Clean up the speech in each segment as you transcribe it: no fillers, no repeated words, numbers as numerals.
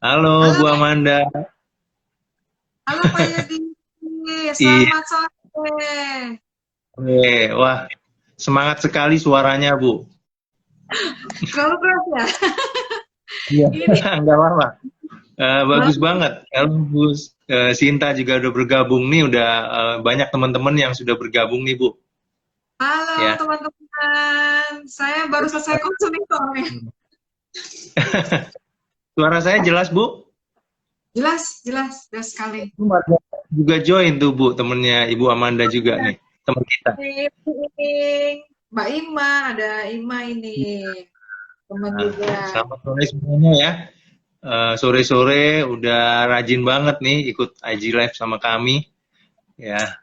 Halo Halo Bu Pak, Amanda. halo Pak Yudi, Iya, selamat sore. wah semangat sekali suaranya Bu. Terlalu keras ya? Iya, Ini nggak apa-apa. Bagus baru. banget. Halo Bu, Sinta juga udah bergabung nih, udah banyak teman-teman yang sudah bergabung nih Bu. Halo Ya, teman-teman, saya baru selesai konseling soalnya. suara saya jelas Bu. Jelas, jelas, jelas sekali. Juga join tuh Bu, temennya Ibu Amanda juga Ya, nih, teman kita. ini Mbak Ima, ada Ima ini, teman Nah, juga. selamat sore semuanya ya. Sore-sore udah rajin banget nih ikut IG Live sama kami. Ya,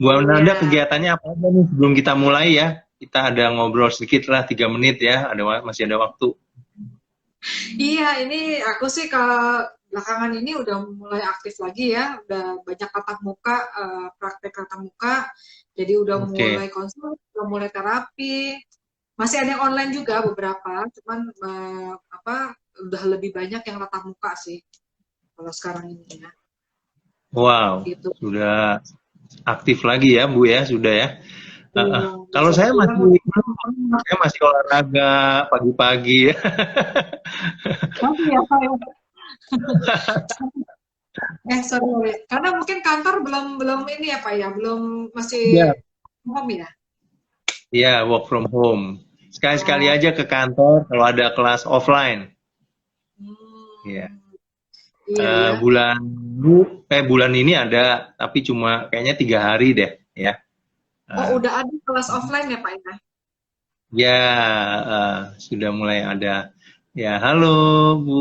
Bu Nanda Iya, kegiatannya apa aja nih sebelum kita mulai ya? Kita ada ngobrol sedikit lah 3 menit ya, masih ada waktu. iya ini aku sih kalau belakangan ini udah mulai aktif lagi ya, udah banyak tatap muka, praktek tatap muka, jadi udah Oke. mulai konsul, udah mulai terapi. Masih ada yang online juga beberapa, cuman apa udah lebih banyak yang tatap muka sih kalau sekarang ini ya. Wow, Gitu. sudah aktif lagi ya Bu ya, sudah ya. Iya, Kalau bisa dibilang udah saya masih olahraga pagi-pagi ya. masih ya Pak ya. Sorry, sorry. Karena mungkin kantor belum belum ini ya Pak ya, belum masih Iya. home ya. Iya, work from home. Sekali-sekali Oh, aja ke kantor kalau ada kelas offline. Iya. hmm, iya ya. Bulan ini ada, tapi cuma kayaknya 3 hari deh ya. Oh, Eh, udah ada kelas offline ya Pak ya? Ya, sudah mulai ada. Ya, halo Bu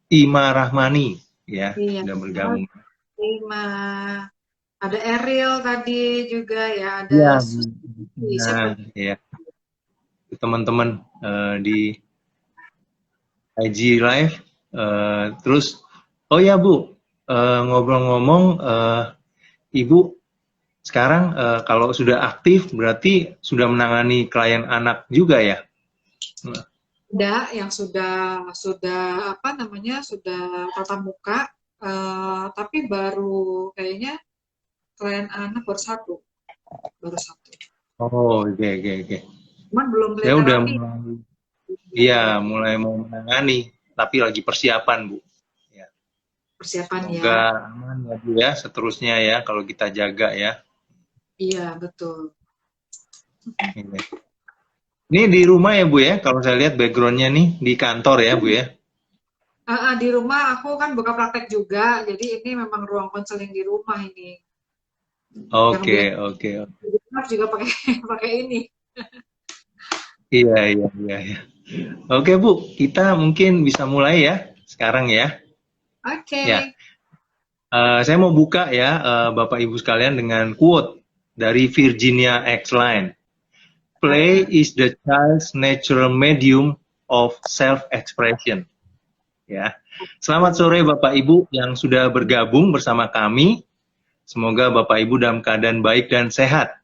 Ima Rahmani, ya Iya. sudah Oh, bergabung. terima. Ada Eril tadi juga ya, ada Ya, Susi. Siapa? nah, ya teman-teman di IG Live. Terus, oh ya Bu, ngobrol-ngomong, Ibu sekarang kalau sudah aktif berarti sudah menangani klien anak juga ya? Ada yang sudah apa namanya sudah tatap muka, tapi baru kayaknya klien anak baru satu. Oh, oke, oke, oke. Cuman belum Saya mulai udah terapi. mulai. Belum Iya, terapi. mulai mau menangani, tapi lagi persiapan, Bu. Ya, Persiapan ya. semoga aman ya, Bu ya, seterusnya ya, kalau kita jaga ya. Iya betul. Ini. Ini di rumah ya, Bu ya, kalau saya lihat backgroundnya nih, di kantor ya, Bu ya. Di rumah aku kan buka praktek juga, jadi ini memang ruang konseling di rumah ini. Yang Oke, biasa oke. juga pakai pakai ini. Iya, iya, iya, iya. Oke, Bu, kita mungkin bisa mulai ya, sekarang ya. Oke. Ya, saya mau buka ya, Bapak Ibu sekalian, dengan quote dari Virginia X-Line. Play Oke. is the child's natural medium of self-expression. Ya. Selamat Oke. sore Bapak Ibu yang sudah bergabung bersama kami. Semoga Bapak Ibu dalam keadaan baik dan sehat.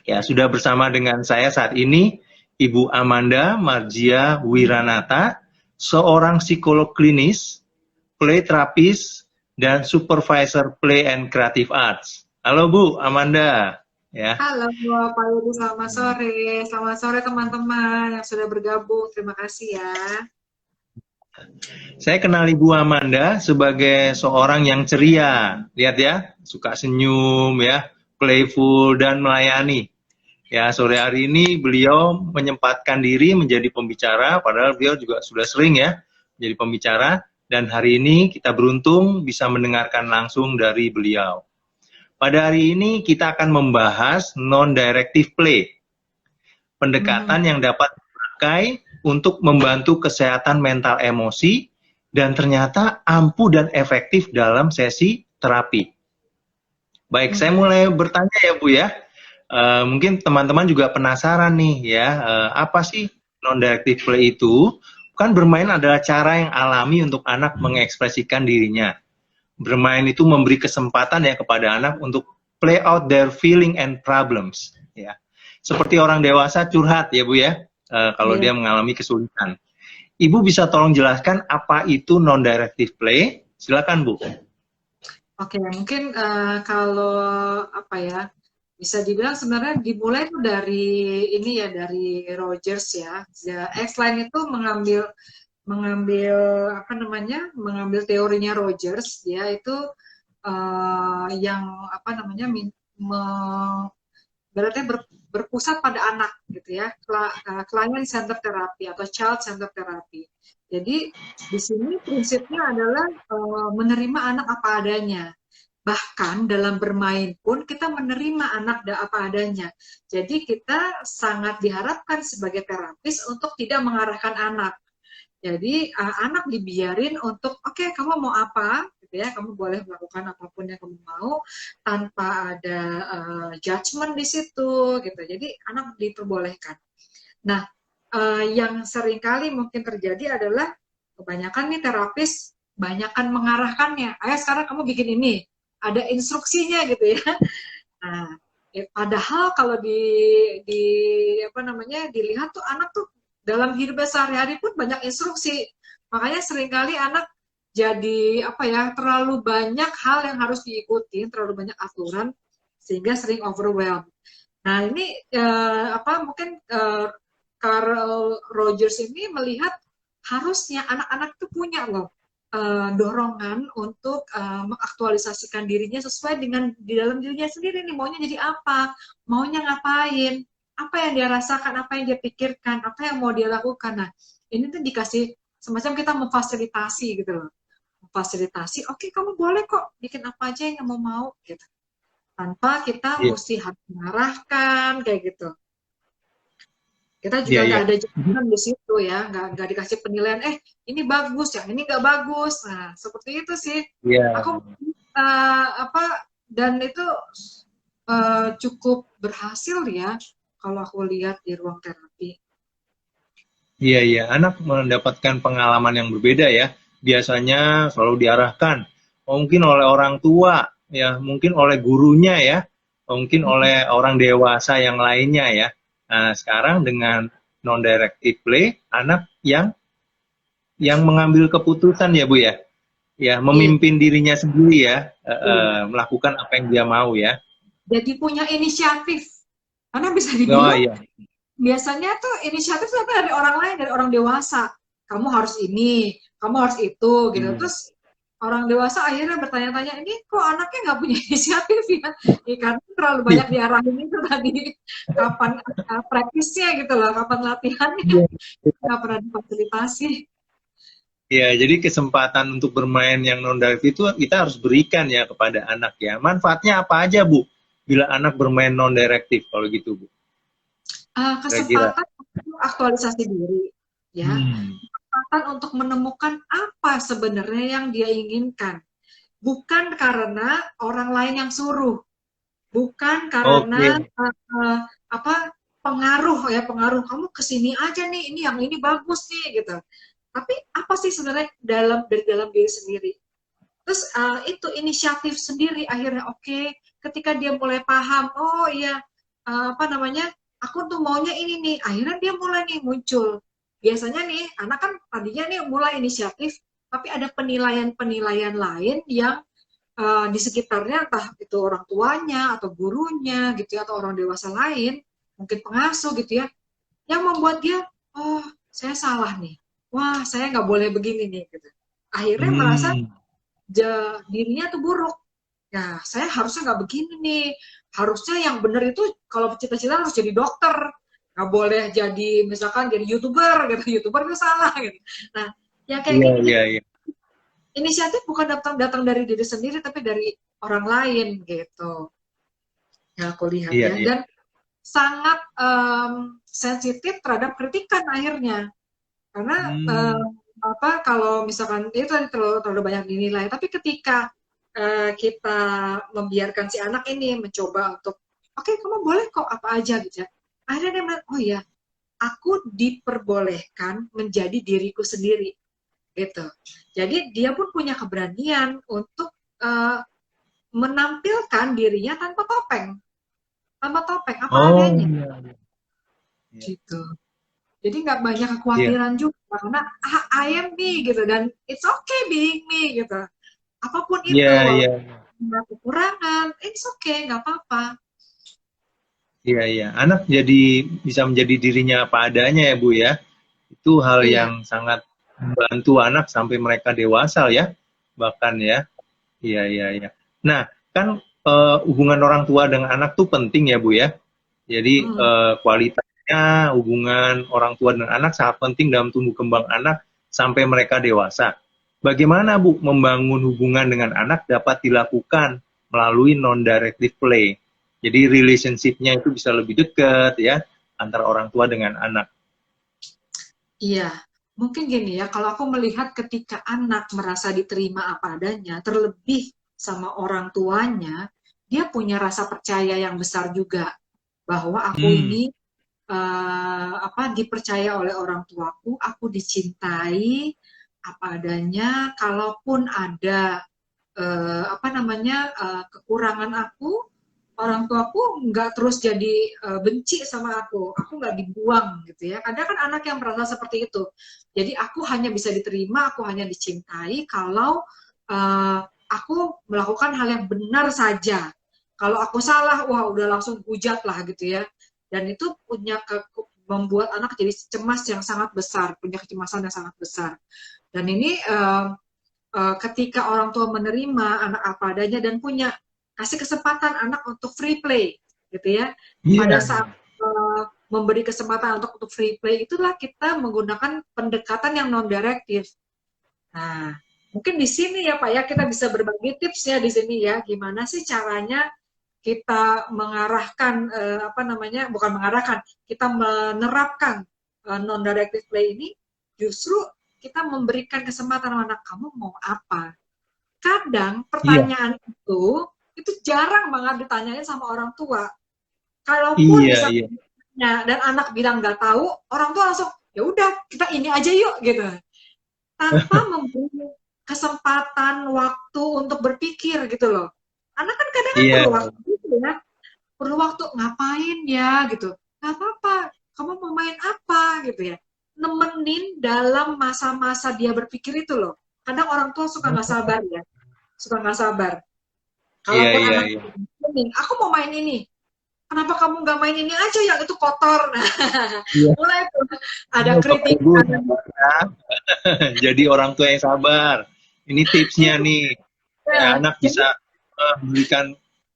Ya, sudah bersama dengan saya saat ini Ibu Amanda Marjia Wiranata, seorang psikolog klinis, play therapist, dan supervisor play and creative arts. Halo Bu Amanda, ya. Halo Pak Yudi, selamat sore. Selamat sore teman-teman yang sudah bergabung. Terima kasih ya. Saya kenal Ibu Amanda sebagai seorang yang ceria, lihat ya, suka senyum ya, playful dan melayani. Ya, sore hari ini beliau menyempatkan diri menjadi pembicara, padahal beliau juga sudah sering ya menjadi pembicara, dan hari ini kita beruntung bisa mendengarkan langsung dari beliau. Pada hari ini kita akan membahas non-directive play, Mhm. pendekatan yang dapat dipakai untuk membantu kesehatan mental emosi dan ternyata ampuh dan efektif dalam sesi terapi. Baik, saya Mhm. mulai bertanya ya Bu ya. Mungkin teman-teman juga penasaran nih ya, apa sih non-directive play itu? Kan bermain adalah cara yang alami untuk anak mengekspresikan dirinya. Bermain itu memberi kesempatan ya kepada anak untuk play out their feeling and problems. Ya, seperti orang dewasa curhat ya Bu ya, kalau Iya. dia mengalami kesulitan. Ibu bisa tolong jelaskan apa itu non-directive play? Silakan, Bu. Oke, mungkin kalau apa ya, bisa dibilang sebenarnya dimulai tuh dari ini ya, dari Rogers ya. X-Line itu mengambil mengambil apa namanya, mengambil teorinya Rogers, dia itu yang apa namanya, berarti berpusat pada anak gitu ya, client center therapy atau child center therapy. Jadi di sini prinsipnya adalah menerima anak apa adanya. Bahkan dalam bermain pun kita menerima anak apa adanya. Jadi kita sangat diharapkan sebagai terapis untuk tidak mengarahkan anak. Jadi anak dibiarin untuk oke, kamu mau apa gitu ya, kamu boleh melakukan apapun yang kamu mau tanpa ada judgement di situ gitu. Jadi anak diperbolehkan. Nah, yang seringkali mungkin terjadi adalah kebanyakan nih terapis banyakkan mengarahkannya. Ayo sekarang kamu bikin ini, ada instruksinya gitu ya. Nah, padahal kalau di apa namanya, dilihat tuh anak tuh dalam hidupnya sehari-hari pun banyak instruksi. Makanya seringkali anak jadi apa ya, terlalu banyak hal yang harus diikuti, terlalu banyak aturan sehingga sering overwhelmed. Nah, ini apa mungkin Carl Rogers ini melihat harusnya anak-anak itu punya loh dorongan untuk mengaktualisasikan dirinya sesuai dengan di dalam dirinya sendiri nih, maunya jadi apa, maunya ngapain, apa yang dia rasakan, apa yang dia pikirkan, apa yang mau dia lakukan. Nah, ini tuh dikasih semacam kita memfasilitasi gitu loh, memfasilitasi. Oke, kamu boleh kok bikin apa aja yang kamu mau gitu, tanpa kita Iya, mesti harus mengarahkan kayak gitu. Kita juga iya, iya. nggak ada jaminan di situ ya, nggak dikasih penilaian, ini bagus, yang ini nggak bagus. Nah, seperti itu sih. Iya, Aku apa, dan itu cukup berhasil ya, kalau aku lihat di ruang terapi. iya, iya. Anak mendapatkan pengalaman yang berbeda ya. Biasanya selalu diarahkan, mungkin oleh orang tua, ya, mungkin oleh gurunya ya, mungkin oleh orang dewasa yang lainnya ya. Nah, sekarang dengan non-directive play, anak yang mengambil keputusan ya Bu ya, ya Iya, memimpin dirinya sendiri ya, iya. melakukan apa yang dia mau ya. Jadi punya inisiatif. Karena bisa Oh dibilang iya. biasanya tuh inisiatif itu dari orang lain, dari orang dewasa. Kamu harus ini, kamu harus itu, gitu. Hmm. Terus orang dewasa akhirnya bertanya-tanya, ini kok anaknya nggak punya inisiatif ya? Ya karena terlalu banyak diarahin itu tadi. Kapan praktisnya gitu loh, kapan latihannya, Iya. nggak pernah difasilitasi. Ya, jadi kesempatan untuk bermain yang non-directive itu kita harus berikan ya kepada anak ya. Manfaatnya apa aja, Bu? Bila anak bermain non-directive kalau gitu, Bu. Kira-kira. Kesempatan untuk aktualisasi diri, ya. Hmm. Kesempatan untuk menemukan apa sebenarnya yang dia inginkan. Bukan karena orang lain yang suruh, bukan karena Oke. apa, pengaruh ya, pengaruh kamu kesini aja nih, ini yang ini bagus nih gitu. Tapi apa sih sebenarnya dari dalam diri sendiri. Terus itu inisiatif sendiri akhirnya oke, ketika dia mulai paham, oh iya, apa namanya, aku tuh maunya ini nih, akhirnya dia mulai nih muncul. Biasanya nih anak kan tadinya nih mulai inisiatif, tapi ada penilaian-penilaian lain yang di sekitarnya, entah itu orang tuanya atau gurunya gitu ya, atau orang dewasa lain, mungkin pengasuh gitu ya, yang membuat dia, oh saya salah nih, wah saya nggak boleh begini nih gitu. Akhirnya merasa Hmm. dirinya tuh buruk. Ya saya harusnya nggak begini nih, harusnya yang benar itu kalau cita-cita harus jadi dokter, nggak boleh jadi misalkan jadi youtuber gitu, youtuber itu salah gitu. Nah ya kayak Iya, gini, iya, iya. inisiatif bukan datang dari diri sendiri tapi dari orang lain gitu, yang aku lihat Iya, ya. iya. Dan sangat sensitif terhadap kritikan akhirnya, karena Hmm. apa, kalau misalkan itu terlalu banyak dinilai, tapi ketika kita membiarkan si anak ini mencoba untuk oke, kamu boleh kok apa aja gitu ya, akhirnya dia bilang, oh ya, aku diperbolehkan menjadi diriku sendiri gitu. Jadi dia pun punya keberanian untuk uh, menampilkan dirinya tanpa topeng apa Oh, adanya iya, iya. gitu. Jadi nggak banyak Iya. kekhawatiran juga karena I am me gitu dan it's okay being me gitu. Apapun Iya, itu, iya. walaupun ada kekurangan, it's okay, nggak apa-apa. Iya, iya. Anak jadi bisa menjadi dirinya apa adanya ya, Bu ya. Itu hal Iya. yang sangat membantu anak sampai mereka dewasa ya. Bahkan ya. Iya, iya, iya. Nah, kan hubungan orang tua dengan anak tuh penting ya, Bu ya. Jadi Hmm. kualitasnya hubungan orang tua dengan anak sangat penting dalam tumbuh kembang anak sampai mereka dewasa. Bagaimana Bu membangun hubungan dengan anak dapat dilakukan melalui non-directive play. Jadi relationship-nya itu bisa lebih dekat ya antara orang tua dengan anak. Iya, mungkin gini ya, kalau aku melihat ketika anak merasa diterima apa adanya, terlebih sama orang tuanya, dia punya rasa percaya yang besar juga bahwa aku Hmm, ini dipercaya oleh orang tuaku, aku dicintai apa adanya, kalaupun ada kekurangan aku, orang tuaku nggak terus jadi benci sama aku nggak dibuang gitu ya. Kadang kan anak yang merasa seperti itu. Jadi aku hanya bisa diterima, aku hanya dicintai kalau aku melakukan hal yang benar saja. Kalau aku salah, wah udah langsung hujat lah gitu ya. Dan itu membuat anak jadi cemas yang sangat besar, punya kecemasan yang sangat besar. Dan ini ketika orang tua menerima anak apa adanya dan punya kasih kesempatan anak untuk free play gitu ya, pada iya, saat memberi kesempatan untuk free play itulah kita menggunakan pendekatan yang non direktif. Nah, mungkin di sini ya Pak ya kita bisa berbagi tips ya di sini ya, gimana sih caranya kita mengarahkan bukan mengarahkan, kita menerapkan non directive play ini, justru kita memberikan kesempatan anak, kamu mau apa. Kadang iya, pertanyaan itu jarang banget ditanyain sama orang tua. Kalaupun iya, misalnya iya. dan anak bilang nggak tahu, orang tua langsung ya udah kita ini aja yuk gitu, tanpa memberi kesempatan waktu untuk berpikir gitu loh. Anak kan kadang kan perlu Iya, waktu gitu ya, perlu waktu ngapain ya gitu. Nggak apa-apa, kamu mau main apa gitu ya. Nemenin dalam masa-masa dia berpikir itu loh. Kadang orang tua suka nggak sabar ya, suka nggak sabar. iya, Kalaupun iya, anak iya. ini, aku mau main ini, kenapa kamu nggak main ini aja yang itu kotor. Nah, Iya. mulai tuh ada Oh, Bapak Ibu kritikan. sabar ya. Jadi orang tua yang sabar. Ini tipsnya nih. Ya, Ya, anak jadi bisa memberikan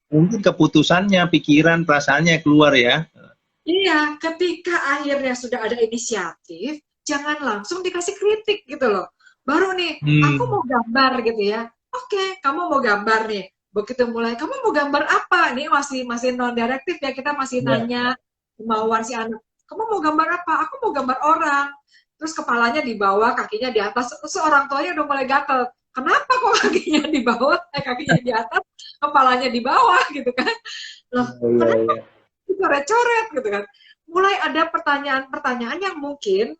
mungkin keputusannya, pikiran, perasaannya keluar ya. iya, ketika akhirnya sudah ada inisiatif, jangan langsung dikasih kritik gitu loh. Baru nih, aku Hmm, mau gambar gitu ya. Oke, kamu mau gambar nih. Begitu mulai, kamu mau gambar apa? Nih masih masih non direktif ya, kita masih ya, nanya kemauan si anak. Kamu mau gambar apa? Aku mau gambar orang. Terus kepalanya di bawah, kakinya di atas. Terus orang tuanya udah mulai gatel. Kenapa kok kakinya di bawah, kakinya di atas, kepalanya di bawah gitu kan? Loh, iya, iya, kenapa iya. coret-coret gitu kan. Mulai ada pertanyaan-pertanyaan yang mungkin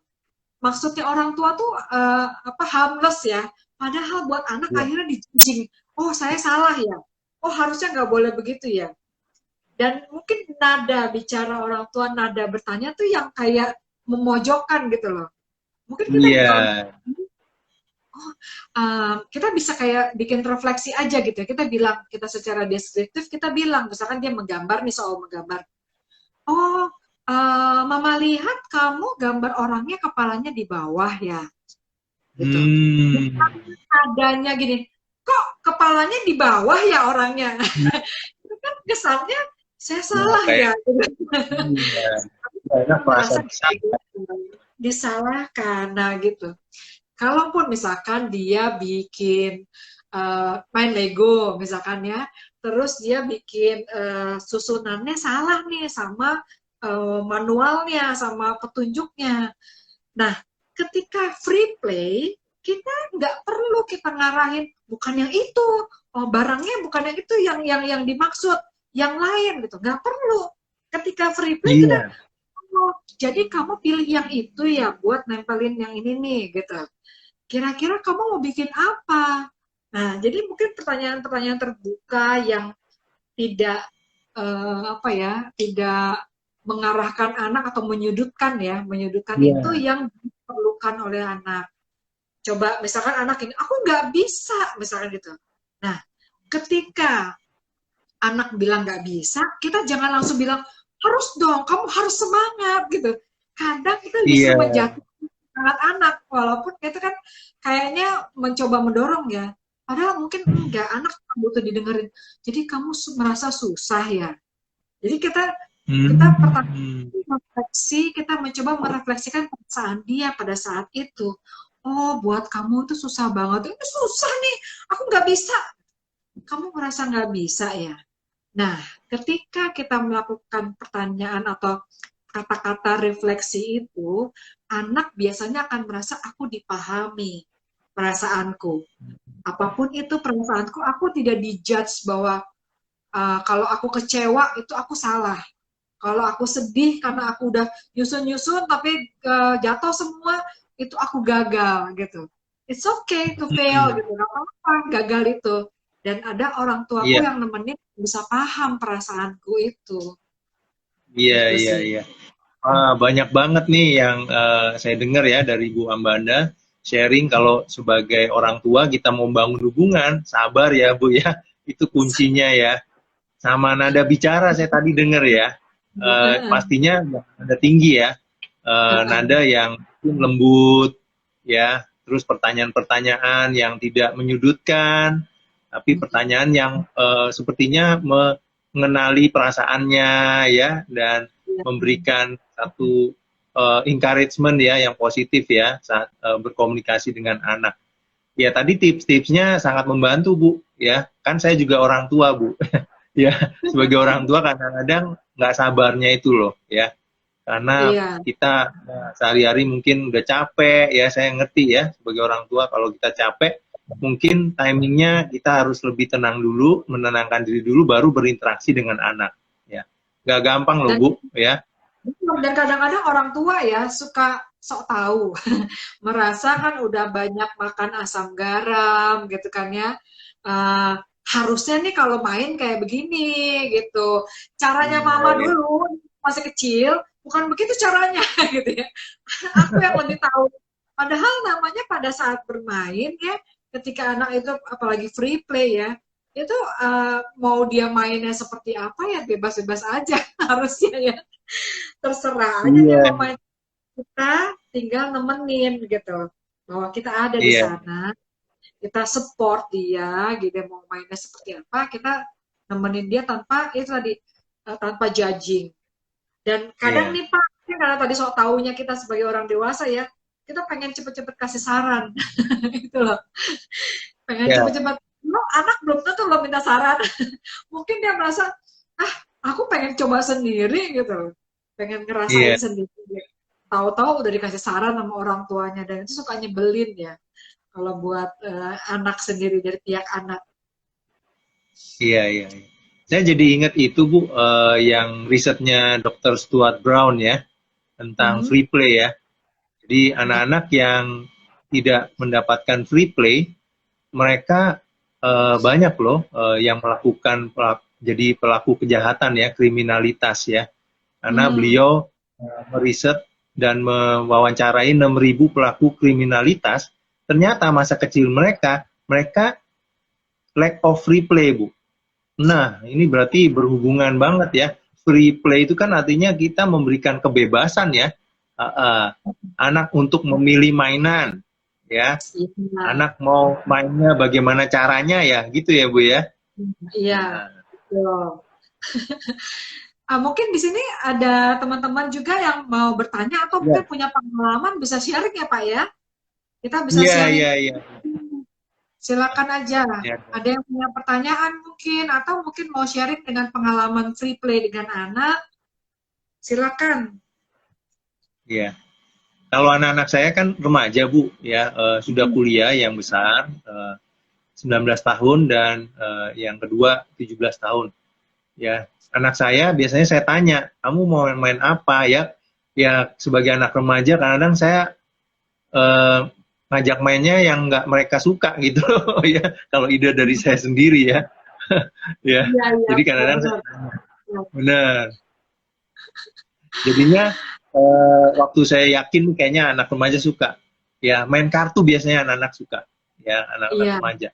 maksudnya orang tua tuh harmless ya. Padahal buat anak Iya. akhirnya dijudging. Oh, saya salah ya. Oh, harusnya nggak boleh begitu ya. Dan mungkin nada bicara orang tua, nada bertanya tuh yang kayak memojokkan gitu loh. Mungkin kita Iya. kalau kita bisa kayak bikin refleksi aja gitu ya. Kita bilang, kita secara deskriptif kita bilang, misalkan dia menggambar nih soal menggambar. Oh, Mama lihat kamu gambar orangnya kepalanya di bawah ya, gitu. Hmm. Adanya gini, kok kepalanya di bawah ya orangnya? Itu kan kesannya saya Ya, salah kayak ya. Gitu. iya. Kita Anak merasa merasa bisa. disalahkan, nah gitu. Kalaupun misalkan dia bikin main Lego misalkan ya, terus dia bikin susunannya salah nih sama manualnya, sama petunjuknya. Nah, ketika free play, kita nggak perlu kita ngarahin bukan yang itu, oh barangnya bukan yang itu yang dimaksud, yang lain gitu, nggak perlu. Ketika free play kita, Iya. oh, jadi kamu pilih yang itu ya buat nempelin yang ini nih gitu. Kira-kira kamu mau bikin apa? Nah, jadi mungkin pertanyaan-pertanyaan terbuka yang tidak tidak mengarahkan anak atau menyudutkan ya, menyudutkan itu Iya. yang diperlukan oleh anak. Coba misalkan anak ini, aku nggak bisa, misalkan gitu. Nah, ketika anak bilang nggak bisa, kita jangan langsung bilang, harus dong, kamu harus semangat, gitu. Kadang itu justru Iya. menjatuhkan semangat anak, walaupun itu kan kayaknya mencoba mendorong ya. Padahal mungkin enggak, anak butuh didengerin. Jadi kamu merasa susah ya. Jadi kita pertama Hmm. refleksi, kita mencoba merefleksikan perasaan dia pada saat itu. Oh, buat kamu itu susah banget. Ini susah nih, aku nggak bisa. Kamu merasa nggak bisa ya? Nah, ketika kita melakukan pertanyaan atau kata-kata refleksi itu, anak biasanya akan merasa aku dipahami perasaanku. Apapun itu perasaanku, aku tidak dijudge bahwa kalau aku kecewa itu aku salah. Kalau aku sedih karena aku udah nyusun-nyusun tapi jatuh semua, itu aku gagal gitu. It's okay to fail Hmm. gitu, nggak apa-apa gagal itu. Dan ada orang tuaku Iya. yang nemenin bisa paham perasaanku itu. Iya, Itu iya, sih. iya. Banyak banget nih yang saya dengar ya dari Bu Ambanda sharing kalau sebagai orang tua kita mau bangun hubungan, sabar ya Bu ya, itu kuncinya ya. Sama nada bicara saya tadi dengar ya, pastinya nada tinggi ya, nada yang lembut ya, terus pertanyaan-pertanyaan yang tidak menyudutkan, tapi pertanyaan yang sepertinya mengenali perasaannya ya, dan memberikan satu encouragement ya yang positif ya saat berkomunikasi dengan anak. Ya tadi tips-tipsnya sangat membantu Bu ya. Kan saya juga orang tua Bu. Ya sebagai orang tua kadang-kadang nggak sabarnya itu loh ya. Karena Iya. kita sehari-hari mungkin udah capek ya, saya ngerti ya sebagai orang tua kalau kita capek mungkin timingnya kita harus lebih tenang dulu, menenangkan diri dulu baru berinteraksi dengan anak ya. Nggak gampang loh Dan Bu ya. dan kadang-kadang orang tua ya suka sok tahu, merasa kan udah banyak makan asam garam gitu kan ya. Uh, Harusnya nih kalau main kayak begini gitu. Caranya Iya, mama iya. dulu masih kecil, bukan begitu caranya gitu ya. Aku yang lebih tahu. Padahal namanya pada saat bermain ya, ketika anak itu apalagi free play ya, itu mau dia mainnya seperti apa ya bebas-bebas aja harusnya ya. Terserah aja dia Iya, mau main, kita tinggal nemenin gitu. Bahwa kita ada di iya, sana, kita support dia, gitu mau mainnya seperti apa, kita nemenin dia tanpa itu tadi tanpa judging. Dan kadang iya, nih Pak, karena tadi soal taunya kita sebagai orang dewasa ya, kita pengen cepet-cepet kasih saran, gitu loh. Pengen iya, cepet-cepet, lo anak belum tentu lo minta saran. Mungkin dia merasa, ah aku pengen coba sendiri gitu, pengen ngerasain iya, sendiri. Tahu-tahu udah dikasih saran sama orang tuanya, dan itu suka nyebelin ya, kalau buat anak sendiri dari pihak anak. iya, iya. Saya jadi ingat itu Bu, yang risetnya Dr. Stuart Brown ya tentang Hmm. free play ya. Jadi Hmm. anak-anak yang tidak mendapatkan free play, mereka banyak loh yang melakukan jadi pelaku kejahatan ya, kriminalitas ya. Karena Hmm. beliau meriset dan mewawancarai 6.000 pelaku kriminalitas, ternyata masa kecil mereka, mereka lack of free play, Bu. Nah, ini berarti berhubungan banget ya. Free play itu kan artinya kita memberikan kebebasan ya. Anak untuk memilih mainan, ya. Iya. Anak mau mainnya bagaimana caranya ya, gitu ya Bu ya. Iya. Nah, Betul. Mungkin di sini ada teman-teman juga yang mau bertanya atau mungkin ya, punya pengalaman, bisa sharing ya Pak ya. Kita bisa iya, sharing. iya, iya. Silakan aja. Ya, Ada yang punya pertanyaan mungkin atau mungkin mau sharing dengan pengalaman free play dengan anak. Silakan. ya. Kalau anak-anak saya kan remaja Bu, ya sudah kuliah yang besar, 19 tahun dan yang kedua 17 tahun. Ya, anak saya biasanya saya tanya, kamu mau main apa ya? Ya sebagai anak remaja kadang-kadang saya eh, ngajak mainnya yang nggak mereka suka gitu loh ya. Kalau ide dari saya sendiri ya, ya. Iya, iya, Jadi kadang-kadang saya benar-benar. benar. Jadinya waktu saya yakin kayaknya anak remaja suka. Ya, main kartu biasanya anak-anak suka. Ya, anak-anak Iya. remaja.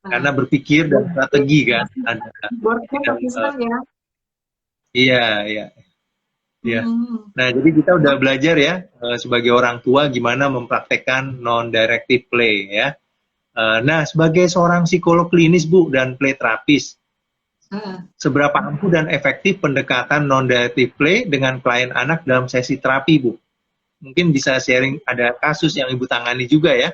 Karena Nah, berpikir dan board game strategi kan pasti, ada. board game Dengan, pasti senang ya. iya, iya, iya. Hmm. Nah, jadi kita udah belajar ya sebagai orang tua gimana mempraktekkan non-directive play ya. Nah, sebagai seorang psikolog klinis Bu dan play terapis, Heeh. seberapa ampuh dan efektif pendekatan non-directive play dengan klien anak dalam sesi terapi Bu? Mungkin bisa sharing ada kasus yang Ibu tangani juga ya.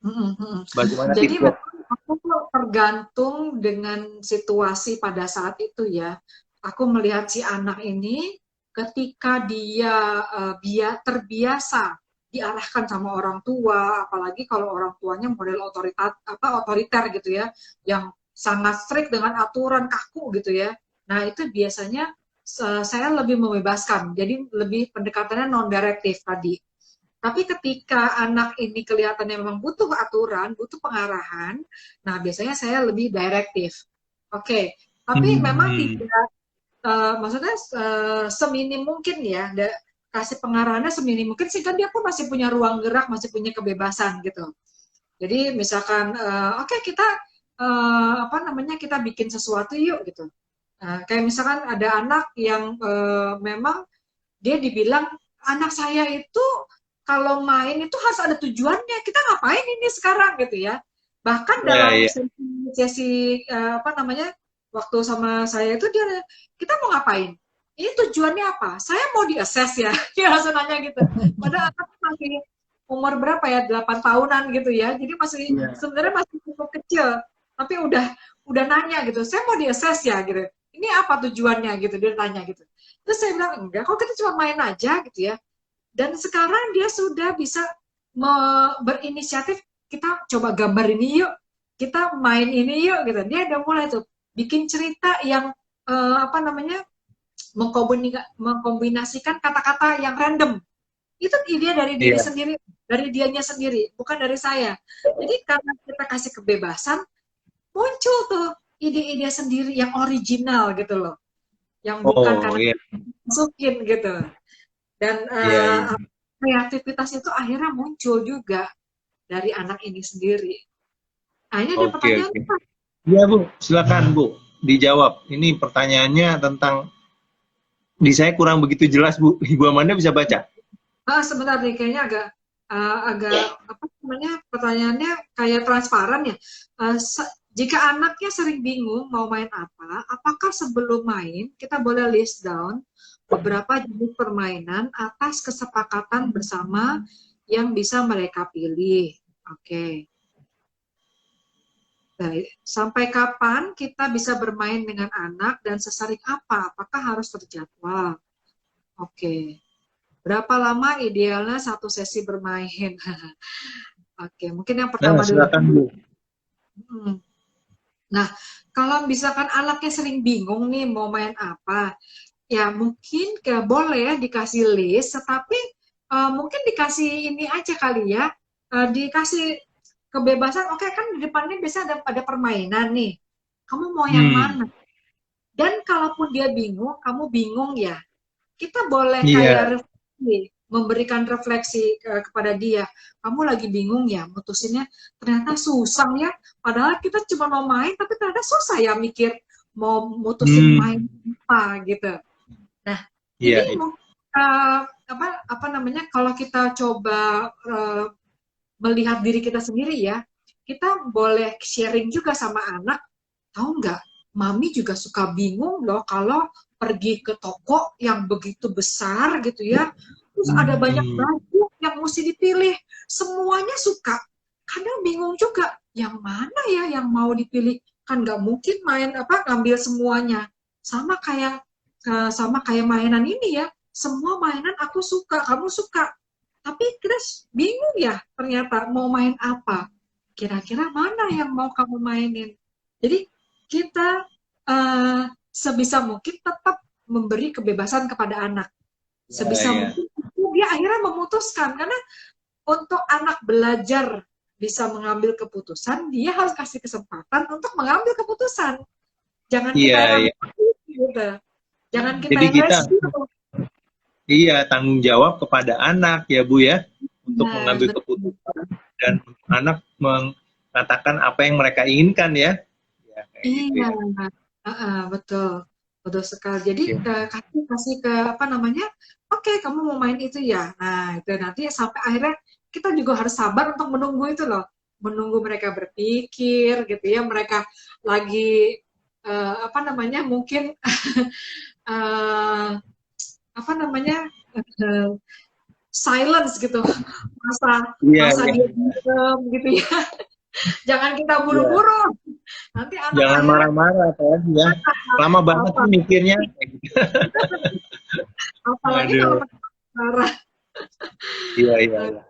Mm, mm. Bagaimana Jadi tipsnya? memang aku tuh tergantung dengan situasi pada saat itu ya. Aku melihat si anak ini ketika dia terbiasa diarahkan sama orang tua, apalagi kalau orang tuanya model otoriter gitu ya, yang sangat strict dengan aturan kaku gitu ya. Nah, itu biasanya saya lebih membebaskan. Jadi lebih pendekatannya non direktif tadi. Tapi ketika anak ini kelihatannya memang butuh aturan, butuh pengarahan, nah biasanya saya lebih direktif. Oke, tapi memang Hmm. tidak, maksudnya seminim mungkin ya, kasih pengarahannya seminim mungkin sehingga dia pun masih punya ruang gerak, masih punya kebebasan gitu. Jadi misalkan, oke kita apa namanya kita bikin sesuatu yuk gitu. Kayak misalkan ada anak yang memang dia dibilang anak saya itu kalau main itu harus ada tujuannya. Kita ngapain ini sekarang gitu ya. Bahkan Ya, dalam ya. sesi apa namanya waktu sama saya itu dia kita mau ngapain? Ini tujuannya apa? Saya mau di-assess ya. Dia langsung nanya gitu. Padahal anak masih umur berapa ya? 8 tahunan gitu ya. Jadi masih Iya. sebenarnya masih cukup kecil. Tapi udah nanya gitu. Saya mau di-assess ya gitu. Ini apa tujuannya gitu dia tanya gitu. Terus saya bilang enggak, kok kita cuma main aja gitu ya. Dan sekarang dia sudah bisa berinisiatif, kita coba gambar ini yuk, kita main ini yuk gitu. Dia udah mulai tuh bikin cerita yang apa namanya mengkombinasikan kata-kata yang random. Itu ide dari diri Iya. sendiri, dari dianya sendiri, bukan dari saya. Jadi karena kita kasih kebebasan, muncul tuh ide-ide sendiri yang original gitu loh, yang bukan Oh, karena iya. masukin gitu. Dan Iya, iya. kreativitas itu akhirnya muncul juga dari anak ini sendiri. Nah, ini ada Oke, pertanyaan oke. apa? Iya, Bu. Silakan, Bu. Dijawab. Ini pertanyaannya tentang di saya kurang begitu jelas, Bu. Ibu Amanda bisa baca? Sebentar nih, kayaknya agak apa namanya pertanyaannya kayak transparan ya. Jika anaknya sering bingung mau main apa, apakah sebelum main kita boleh list down beberapa jenis permainan atas kesepakatan bersama yang bisa mereka pilih? Oke. Baik, sampai kapan kita bisa bermain dengan anak dan sesering apa? Apakah harus terjadwal? Oke. Berapa lama idealnya satu sesi bermain? Oke, mungkin yang Nah, pertama dulu. silakan, Bu. Hmm. Nah, kalau misalkan anaknya sering bingung nih mau main apa, ya mungkin boleh ya dikasih list, tetapi mungkin dikasih ini aja kali ya, dikasih kebebasan. Oke, kan di depannya biasa ada permainan nih. Kamu mau yang Hmm. mana? Dan kalaupun dia bingung, kamu bingung ya, kita boleh Iya. kayak refleksi, memberikan refleksi kepada dia. Kamu lagi bingung ya, mutusinnya ternyata susah ya. Padahal kita cuma mau main, tapi ternyata susah ya mikir mau mutusin main Hmm. apa gitu. Nah, Iya, ini iya. apa namanya? Kalau kita coba melihat diri kita sendiri ya, kita boleh sharing juga sama anak. Tahu nggak, mami juga suka bingung loh kalau pergi ke toko yang begitu besar gitu ya. Terus ada banyak Hmm. baju yang mesti dipilih. Semuanya suka. Kadang bingung juga, yang mana ya yang mau dipilih? Kan nggak mungkin main apa ngambil semuanya. Sama kayak mainan ini ya. Semua mainan aku suka, kamu suka. Tapi kita bingung ya ternyata mau main apa. Kira-kira mana yang mau kamu mainin? Jadi kita sebisa mungkin tetap memberi kebebasan kepada anak. Iya, Sebisa iya. mungkin dia akhirnya memutuskan. Karena untuk anak belajar bisa mengambil keputusan, dia harus kasih kesempatan untuk mengambil keputusan. Jangan kita Iya, yang iya. gitu. Jangan kita Jadi yang kita rescue. iya, tanggung jawab kepada anak ya Bu ya, untuk Nah, mengambil betul. keputusan dan anak mengatakan apa yang mereka inginkan ya. Ya kayak gitu Iya, ya. betul, betul sekali. Jadi Ya, kasih kasih ke apa namanya, oke kamu mau main itu ya. Nah itu nanti sampai akhirnya kita juga harus sabar untuk menunggu itu loh, menunggu mereka berpikir gitu ya. Mereka lagi apa namanya mungkin eh, apa namanya eh, silence gitu, masa iya, masa iya, dia diem gitu ya. Jangan kita iya. buru-buru. Nanti anak Jangan akhirnya marah-marah kan ya. Lama banget apa sih mikirnya. apalagi kalau Aduh. marah. Iya, iya, iya.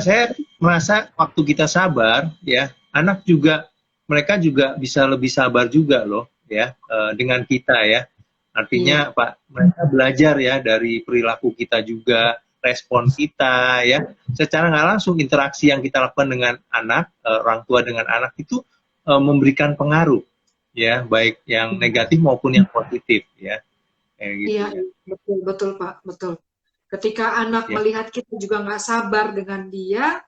Saya merasa waktu kita sabar ya, anak juga mereka juga bisa lebih sabar juga loh ya, dengan kita ya. Iya, Artinya Pak, mereka belajar ya dari perilaku kita juga, respon kita ya. Secara nggak langsung interaksi yang kita lakukan dengan anak, orang tua dengan anak itu memberikan pengaruh ya, baik yang negatif maupun yang positif ya. Kayak gitu iya, ya. betul, betul Pak, betul. Ketika anak Ya. melihat kita juga nggak sabar dengan dia,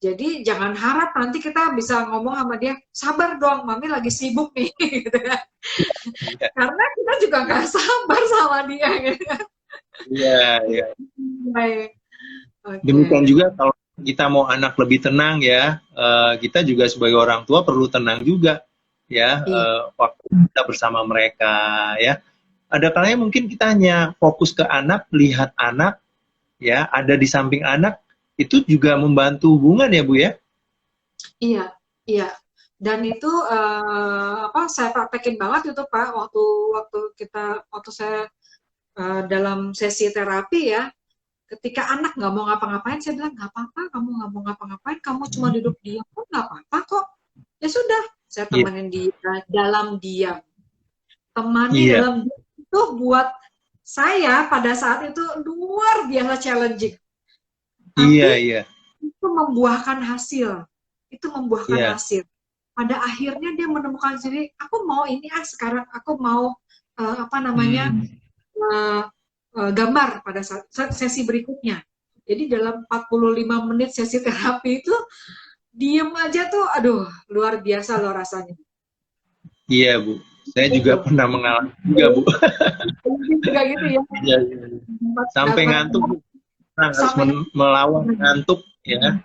jadi jangan harap nanti kita bisa ngomong sama dia, sabar dong, mami lagi sibuk nih, gitu kan. Iya, Karena kita juga nggak sabar sama dia, gitu kan. iya, iya. Baik, oke. Demikian juga kalau kita mau anak lebih tenang ya, kita juga sebagai orang tua perlu tenang juga ya, Iya, waktu kita bersama mereka ya. Ada kalanya mungkin kita hanya fokus ke anak, lihat anak ya, ada di samping anak, itu juga membantu hubungan ya Bu ya. iya, iya. Dan itu apa saya praktekin banget itu Pak waktu waktu waktu saya dalam sesi terapi ya. Ketika anak nggak mau ngapa-ngapain, saya bilang nggak apa-apa, kamu nggak mau ngapa-ngapain, kamu cuma duduk diam pun nggak apa-apa kok. Ya sudah, saya Iya, temenin dia dalam diam. Temani iya, dalam diam itu buat saya pada saat itu luar biasa challenging. iya, Tapi iya, itu membuahkan hasil. Itu membuahkan iya. hasil. Pada akhirnya dia menemukan sendiri, aku mau ini sekarang, aku mau apa namanya Hmm, uh, gambar pada sesi berikutnya. Jadi dalam 45 menit sesi terapi itu diem aja tuh, aduh luar biasa loh rasanya. iya Bu. Saya juga Itu. pernah mengalami juga Bu. Mungkin juga gitu ya. Iya, iya. Sampai Dapat ngantuk Bu. Nah, harus sampai melawan ngantuk ya.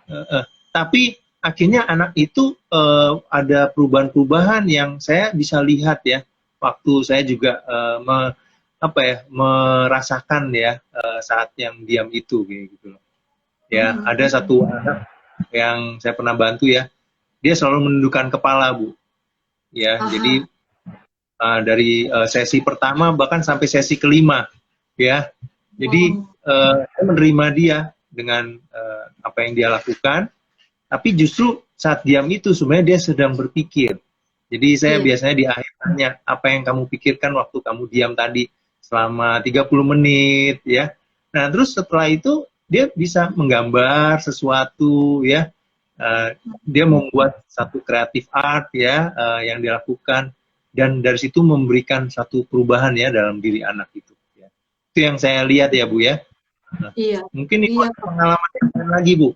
Tapi akhirnya anak itu ada perubahan-perubahan yang saya bisa lihat ya. Waktu saya juga apa ya, merasakan ya saat yang diam itu kayak gitu loh. Ya, ada satu anak yang saya pernah bantu ya. Dia selalu menundukkan kepala Bu. Ya, jadi aha, dari sesi pertama bahkan sampai sesi kelima ya. Jadi oh, saya menerima dia dengan apa yang dia lakukan, tapi justru saat diam itu sebenarnya dia sedang berpikir. Jadi saya iya, biasanya di akhir tanya, apa yang kamu pikirkan waktu kamu diam tadi selama 30 menit ya. Nah, terus setelah itu dia bisa menggambar sesuatu ya. Dia membuat satu kreatif art ya yang dilakukan dan dari situ memberikan satu perubahan ya dalam diri anak itu ya. Itu yang saya lihat ya Bu ya. Nah, iya, mungkin itu iya, ada pengalaman yang lain lagi Bu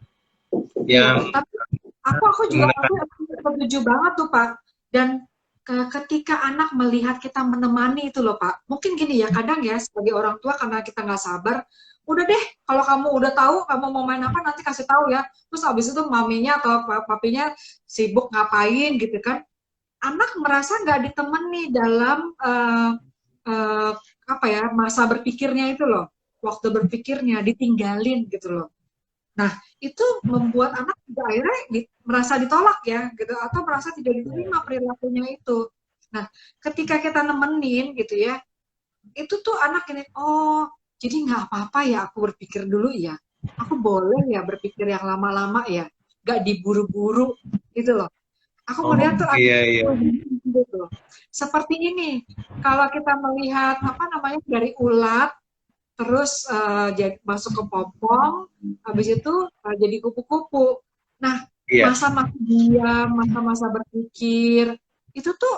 iya. yang Tapi aku juga mengenai aku setuju banget tuh Pak. Dan ketika anak melihat kita menemani itu loh Pak. Mungkin gini ya, kadang ya sebagai orang tua karena kita nggak sabar, udah deh kalau kamu udah tahu kamu mau main apa nanti kasih tahu ya. Terus abis itu maminya atau papinya sibuk ngapain gitu kan. Anak merasa nggak ditemani dalam uh, apa ya masa berpikirnya itu loh. Waktu berpikirnya ditinggalin gitu loh. Nah, itu membuat anak juga akhirnya merasa ditolak ya, gitu, atau merasa tidak diterima perilakunya itu. Nah, ketika kita nemenin gitu ya, itu tuh anak ini, oh, jadi nggak apa-apa ya aku berpikir dulu ya. Aku boleh ya berpikir yang lama-lama ya, nggak diburu-buru gitu loh. Aku oh melihat tuh ada iya iya gitu. Seperti ini, kalau kita melihat apa namanya dari ulat terus masuk ke popong, habis itu jadi kupu-kupu. Nah, iya masa-masa diam, masa-masa berpikir, itu tuh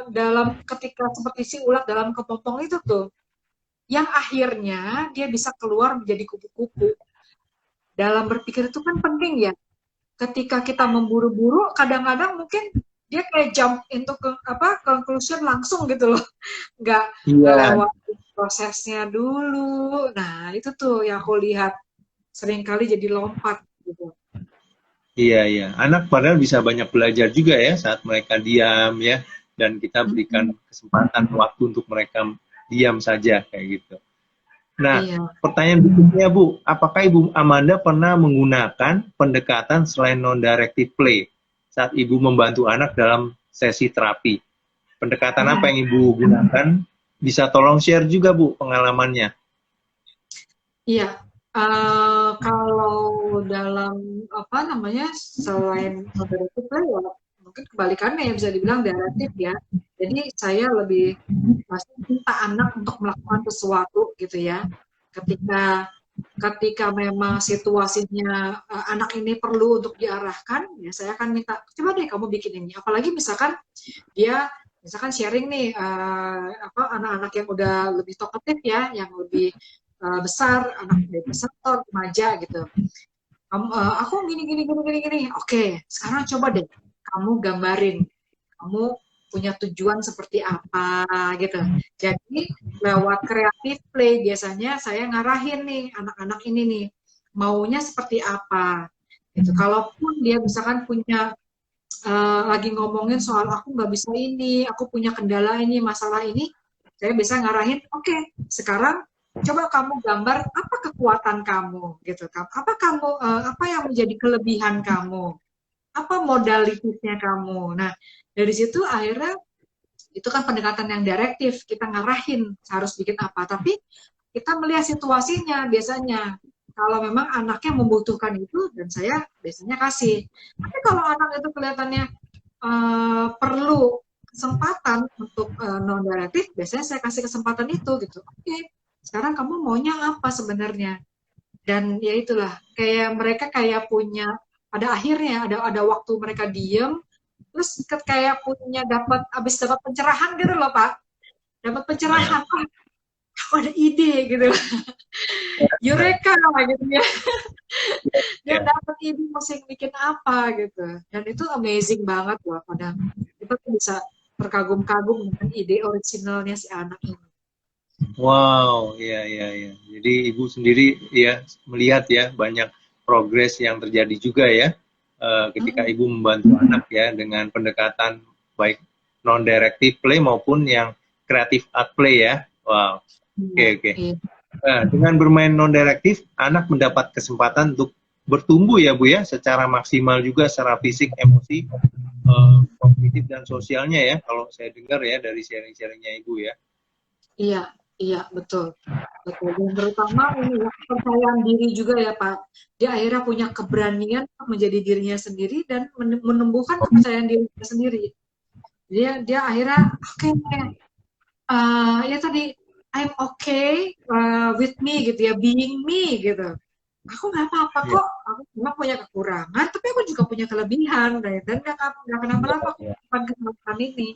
dalam ketika seperti si ulat dalam kepompong itu tuh, yang akhirnya dia bisa keluar menjadi kupu-kupu. Dalam berpikir itu kan penting ya. Ketika kita memburu-buru, kadang-kadang mungkin dia kayak jump into conclusion langsung gitu loh, nggak Iya, lewat prosesnya dulu. Nah itu tuh yang aku lihat seringkali jadi lompat gitu. iya, iya. Anak padahal bisa banyak belajar juga ya saat mereka diam ya, dan kita berikan Mm-mm. kesempatan waktu untuk mereka diam saja kayak gitu. Nah, Iya. pertanyaan berikutnya Bu, apakah Ibu Amanda pernah menggunakan pendekatan selain non-directive play saat Ibu membantu anak dalam sesi terapi? Pendekatan apa Mm-mm. yang Ibu gunakan? Bisa tolong share juga Bu pengalamannya. Iya, kalau dalam apa namanya selain moderatif play ya mungkin kebalikannya ya bisa dibilang deratif ya. Jadi saya lebih pasti minta anak untuk melakukan sesuatu gitu ya. Ketika ketika memang situasinya anak ini perlu untuk diarahkan, ya saya akan minta coba deh kamu bikin ini. Apalagi misalkan dia misalkan sharing nih apa anak-anak yang udah lebih talkative ya, yang lebih besar, anak dari besar atau remaja gitu. Aku gini gini gini gini gini. Oke, sekarang coba deh kamu gambarin kamu punya tujuan seperti apa gitu. Jadi lewat kreatif play biasanya saya ngarahin nih anak-anak ini nih maunya seperti apa gitu. Kalaupun dia misalkan punya lagi ngomongin soal aku nggak bisa ini, aku punya kendala ini, masalah ini, saya bisa ngarahin, oke, sekarang coba kamu gambar apa kekuatan kamu, gitu. Apa kamu, apa yang menjadi kelebihan kamu, apa modalitasnya kamu. Nah, dari situ akhirnya itu kan pendekatan yang direktif, kita ngarahin harus bikin apa, tapi kita melihat situasinya biasanya. Kalau memang anaknya membutuhkan itu, dan saya biasanya kasih. Tapi kalau anak itu kelihatannya perlu kesempatan untuk non direktif, biasanya saya kasih kesempatan itu gitu. Oke, sekarang kamu maunya apa sebenarnya? Dan ya itulah, kayak mereka kayak punya pada akhirnya ada waktu mereka diem, terus kayak punya dapat pencerahan gitu loh Pak, dapat pencerahan, oh aku ada ide gitu, eureka gitu ya, dia Ya. dapat ide mesti bikin apa gitu, dan itu amazing banget loh, pada kita tuh bisa terkagum-kagum dengan ide originalnya si anak ini. Wow, iya, iya, iya. Jadi Ibu sendiri ya melihat ya banyak progres yang terjadi juga ya ketika Mm-mm. Ibu membantu anak ya dengan pendekatan baik non-directive play maupun yang creative art play ya. Wow, oke, Iya, oke. iya. Nah, dengan bermain non-directive, anak mendapat kesempatan untuk bertumbuh ya Bu ya, secara maksimal juga secara fisik, emosi, kognitif dan sosialnya ya. Kalau saya dengar ya dari sharing-sharingnya Ibu ya. Iya, iya, betul. Betul. Dan terutama ini ya, kepercayaan diri juga ya, Pak. Dia akhirnya punya keberanian untuk menjadi dirinya sendiri dan menumbuhkan kepercayaan dirinya sendiri. Dia akhirnya oke, ya tadi I'm okay with me gitu ya, being me gitu. Aku nggak apa-apa Iya, kok, aku cuma punya kekurangan, tapi aku juga punya kelebihan, dan nggak kenapa-napa aku iya, kesempatan ini.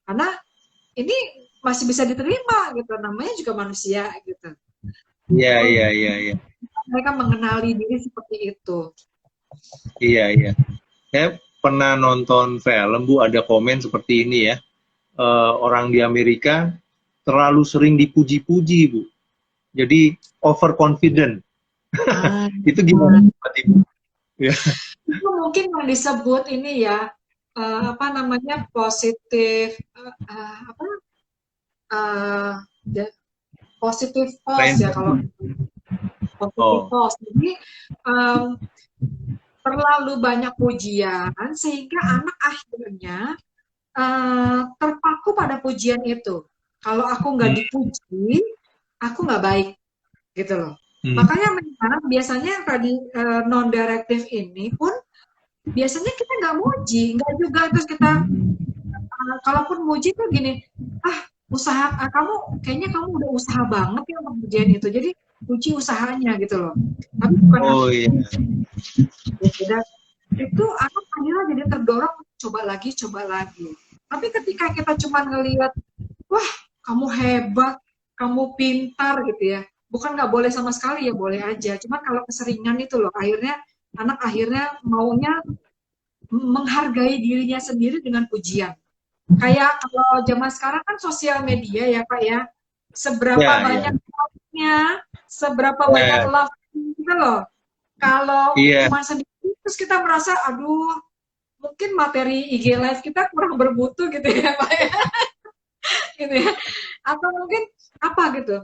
Karena ini masih bisa diterima gitu, namanya juga manusia gitu. iya, Oh, iya, iya, iya. mereka mengenali diri seperti itu. Iya, iya. Saya pernah nonton film, Bu, ada komen seperti ini ya. Orang di Amerika terlalu sering dipuji-puji, Bu. Jadi overconfident. Ah, Itu gimana, Pak Ibu? Ya. itu mungkin yang disebut ini ya, apa namanya positif, apa uh, positif pause ya kalau Reinforcement. positif Oh, pause. Jadi um, terlalu banyak pujian sehingga anak akhirnya terpaku pada pujian itu. Kalau aku nggak hmm, dipuji, aku nggak baik gitu loh. hmm. Makanya biasanya yang tadi non direktif ini pun biasanya kita nggak muji, nggak juga terus kita kalaupun muji tuh gini, ah usaha kamu kayaknya kamu udah usaha banget ya untuk pujian itu. Jadi puji usahanya gitu loh. Tapi bukan Oh iya, dan itu anak akhirnya jadi terdorong coba lagi, coba lagi. Tapi ketika kita cuma ngelihat, wah kamu hebat, kamu pintar gitu ya. Bukan nggak boleh sama sekali ya, boleh aja. Cuman kalau keseringan itu loh, akhirnya anak akhirnya maunya menghargai dirinya sendiri dengan pujian. Kayak kalau zaman sekarang kan sosial media ya Pak ya, seberapa Ya, ya. banyak like-nya, seberapa banyak Ya, love gitu loh. Kalau iya, cuma sedikit, terus kita merasa, aduh, mungkin materi IG Live kita kurang bermutu gitu ya Pak ya, gitu ya. Atau mungkin apa gitu,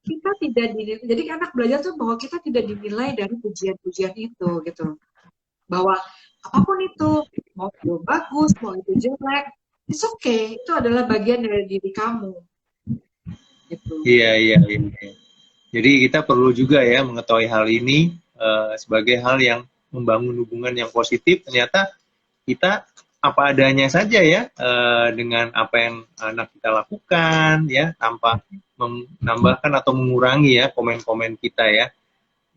kita tidak dinilai, jadi anak belajar tuh bahwa kita tidak dinilai dari pujian-pujian itu gitu. Bahwa apapun itu, mau itu bagus, mau itu jelek, it's okay, itu adalah bagian dari diri kamu gitu. iya, iya, iya. Jadi kita perlu juga ya mengetahui hal ini sebagai hal yang membangun hubungan yang positif. Ternyata kita apa adanya saja ya dengan apa yang anak kita lakukan ya, tanpa menambahkan atau mengurangi ya komen-komen kita ya.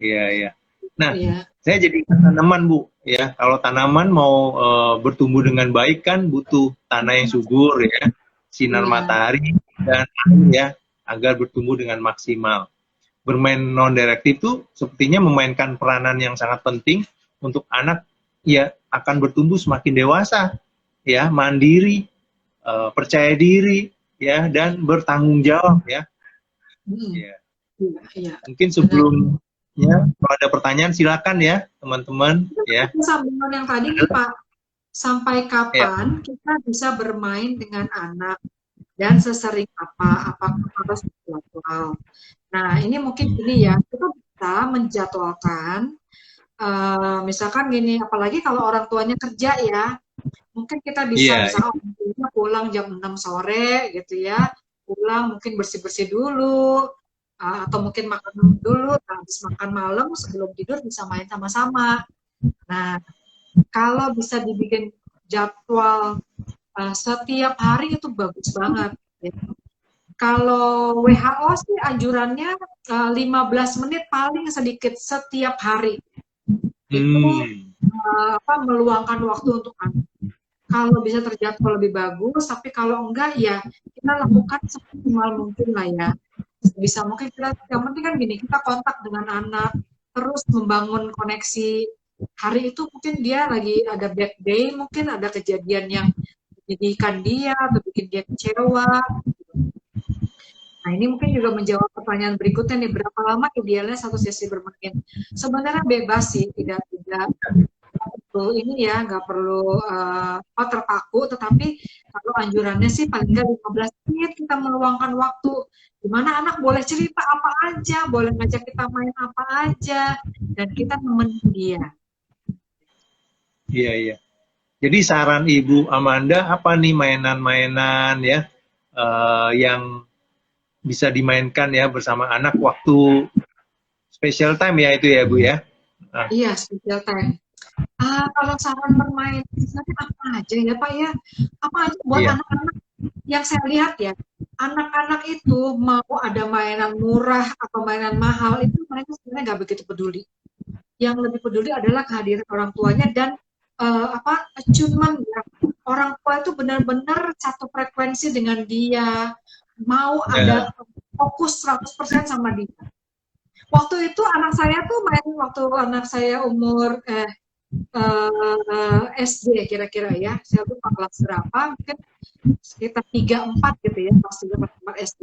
Iya, iya. Nah, Iya. saya jadi tanaman Bu ya. Kalau tanaman mau bertumbuh dengan baik kan butuh tanah yang subur ya, sinar Iya. matahari dan air ya agar bertumbuh dengan maksimal. Bermain non direktif itu sepertinya memainkan peranan yang sangat penting untuk anak ya akan bertumbuh semakin dewasa ya, mandiri, percaya diri ya dan bertanggung jawab ya. Hmm. Ya. Iya, iya. Mungkin Benar. sebelumnya kalau ada pertanyaan silakan ya teman-teman ya. Sambungan yang tadi nih Pak, sampai Ya, kapan kita bisa bermain dengan anak dan sesering apa? Apakah harus jadwal? Nah, ini mungkin gini ya, kita bisa menjadwalkan, misalkan gini, apalagi kalau orang tuanya kerja ya, mungkin kita bisa iya, misalkan orang tuanya pulang jam 6 sore gitu ya, pulang mungkin bersih-bersih dulu, atau mungkin makan dulu, nah, habis makan malam sebelum tidur bisa main sama-sama. Nah, kalau bisa dibikin jadwal setiap hari itu bagus banget. Ya. Kalau WHO sih anjurannya 15 menit paling sedikit setiap hari. Itu hmm, meluangkan waktu untuk anak. Kalau bisa terjadwal lebih bagus, tapi kalau enggak ya kita lakukan semaksimal mungkin lah ya. Bisa mungkin kita, yang penting kan gini, kita kontak dengan anak, terus membangun koneksi. Hari itu mungkin dia lagi ada bad day, mungkin ada kejadian yang menyedihkan dia atau bikin dia kecewa. Nah, ini mungkin juga menjawab pertanyaan berikutnya nih, berapa lama idealnya satu sesi bermain? Sebenarnya bebas sih, tidak perlu ini ya, nggak perlu terpaku, tetapi kalau anjurannya sih paling nggak 15 menit kita meluangkan waktu, di mana anak boleh cerita apa aja, boleh ngajak kita main apa aja, dan kita nemenin dia. iya, iya. Jadi saran Ibu Amanda apa nih mainan-mainan ya yang bisa dimainkan ya bersama anak waktu special time ya itu ya Bu ya. Nah, Iya, special time. Kalau saran bermain, sebenarnya apa aja ya Pak ya? Apa aja buat iya, anak-anak yang saya lihat ya, anak-anak itu mau ada mainan murah atau mainan mahal, itu mereka sebenarnya nggak begitu peduli. Yang lebih peduli adalah kehadiran orang tuanya dan attunement ya. Orang tua itu benar-benar satu frekuensi dengan dia, mau ya, ada fokus 100% sama dia. Waktu itu anak saya tuh main, waktu anak saya umur SD kira-kira ya, saya lupa kelas berapa, mungkin sekitar 3-4 gitu ya, kelas 3-4 SD.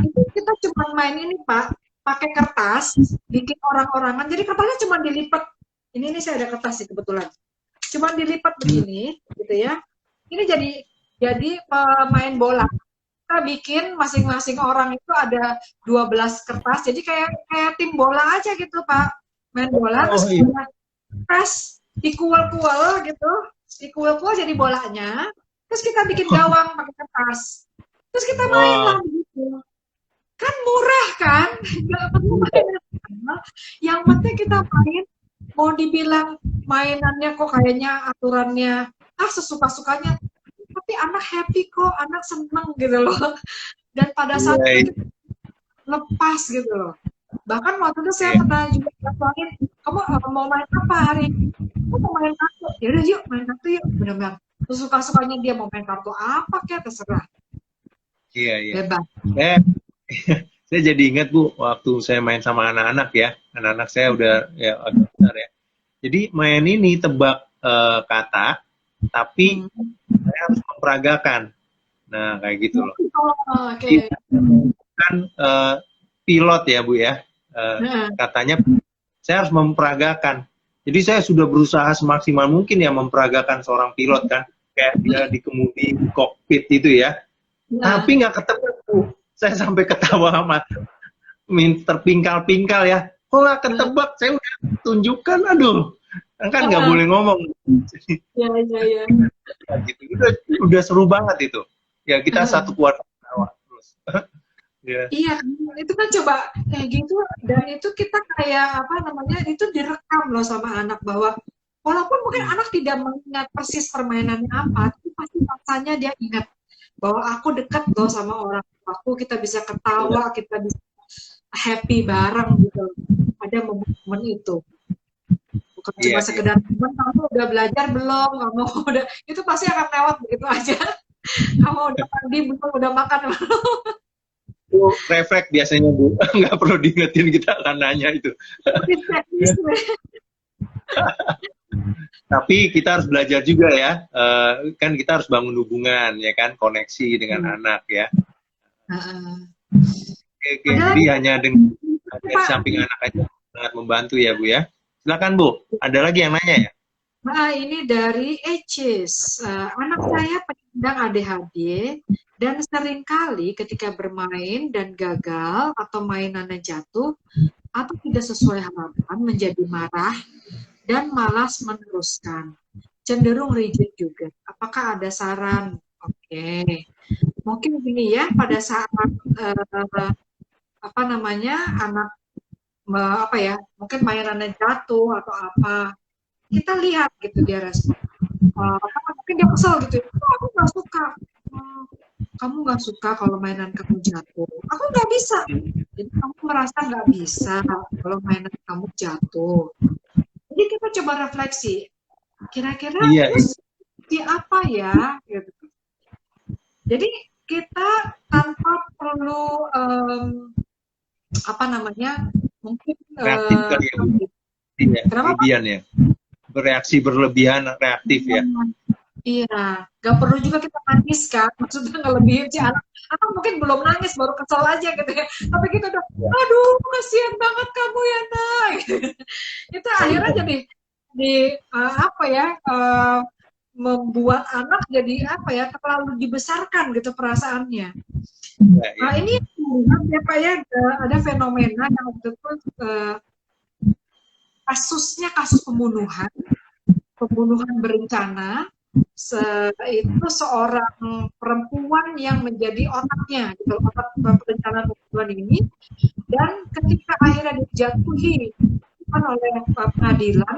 Itu kita cuma main ini Pak, pakai kertas, bikin orang-orangan, jadi kertasnya cuma dilipat. Ini saya ada kertas sih kebetulan. Cuma dilipat begini, gitu ya. Ini jadi pemain bola. Kita bikin masing-masing orang itu ada 12 kertas, jadi kayak tim bola aja gitu Pak. Main bola, terus oh iya, kertas dikuel-kuel gitu, dikuel-kuel jadi bolanya, terus kita bikin gawang pakai kertas, terus kita main lah wah, gitu. Kan murah kan, nggak perlu mainan mahal. Yang penting kita main, mau dibilang mainannya kok kayaknya aturannya sesuka-sukanya, tapi anak happy kok, anak seneng gitu loh. Dan pada saat iya, itu kita lepas gitu loh. Bahkan waktu itu saya iya, pernah juga jadwalin, kamu mau main apa hari ini? Aku mau main kartu. Ya udah yuk main kartu yuk. Benar-benar sesuka-sukanya dia mau main kartu apa kayak terserah. iya, iya. Bebas. Eh, Saya jadi ingat Bu, waktu saya main sama anak-anak ya, anak-anak saya udah ya agak besar ya. Jadi main ini tebak kata, tapi Hmm. saya harus memperagakan. Nah kayak gitu loh. Oh, Jadi oke. kan pilot ya Bu ya, Nah, katanya saya harus memperagakan. Jadi saya sudah berusaha semaksimal mungkin ya memperagakan seorang pilot kan, kayak dia di kemudi kokpit itu ya. nah, Tapi nggak ketemu Bu. Saya sampai ketawa amat, terpingkal-pingkal ya. Kok nggak nah, ketebak? Saya udah tunjukkan, aduh. Kan nggak nah, boleh ngomong. ya, ya, ya. Gitu. Udah seru banget itu. Ya kita satu keluarga ketawa terus. Ya. Iya, itu kan coba kayak gitu, dan itu kita kayak apa namanya, itu direkam loh sama anak bahwa walaupun mungkin Hmm. anak tidak mengingat persis permainannya apa, tapi pasti rasanya dia ingat bahwa aku dekat loh sama orang aku, kita bisa Ya. ketawa, kita bisa happy bareng gitu. Ada momen itu. Bukan cuma Iya, iya. sekedar teman, kamu udah belajar belum, kamu udah, itu pasti akan lewat begitu aja. Kamu udah mandi belum, udah makan belum. Itu refleks biasanya Bu. Nggak perlu diingetin kita akan nanya itu. Tapi kita harus belajar juga ya. Kan kita harus bangun hubungan ya kan, koneksi dengan anak ya. Oke, oke. Ada Jadi lagi hanya dengan dari Pak? samping anak aja sangat membantu ya Bu ya. Silakan Bu. Ada lagi yang nanya ya? Nah, ini dari Ecis. Anak saya penyandang ADHD dan seringkali ketika bermain dan gagal atau mainannya jatuh atau tidak sesuai harapan menjadi marah dan malas meneruskan. Cenderung rigid juga. Apakah ada saran? Oke. Mungkin gini ya, pada saat apa namanya anak apa ya, mungkin mainannya jatuh atau apa, kita lihat gitu dia respon. Mungkin dia kesel gitu, oh, aku nggak suka. "Hmm, kamu nggak suka kalau mainan kamu jatuh, aku nggak bisa, jadi kamu merasa nggak bisa kalau mainan kamu jatuh. Jadi kita coba refleksi, kira-kira Iya, terus di apa ya gitu. Jadi kita tanpa perlu apa namanya, mungkin reaktif kali ya Bu. Iya, kenapa Pak? berlebihan ya. Bereaksi berlebihan, reaktif ya. Iya, nggak perlu juga kita nangis kan, maksudnya ngelebihin si anak, atau mungkin belum nangis baru kesel aja gitu ya, tapi kita udah, aduh kasihan banget kamu ya nak, itu akhirnya jadi di apa ya, membuat anak jadi apa ya, terlalu dibesarkan gitu perasaannya. Iya, iya. Ini ya Pak ya, ada fenomena yang waktu itu kasusnya kasus pembunuhan berencana, itu seorang perempuan yang menjadi otaknya, gitu, otak perencanaan pembunuhan ini, dan ketika akhirnya dijatuhi oleh pengadilan,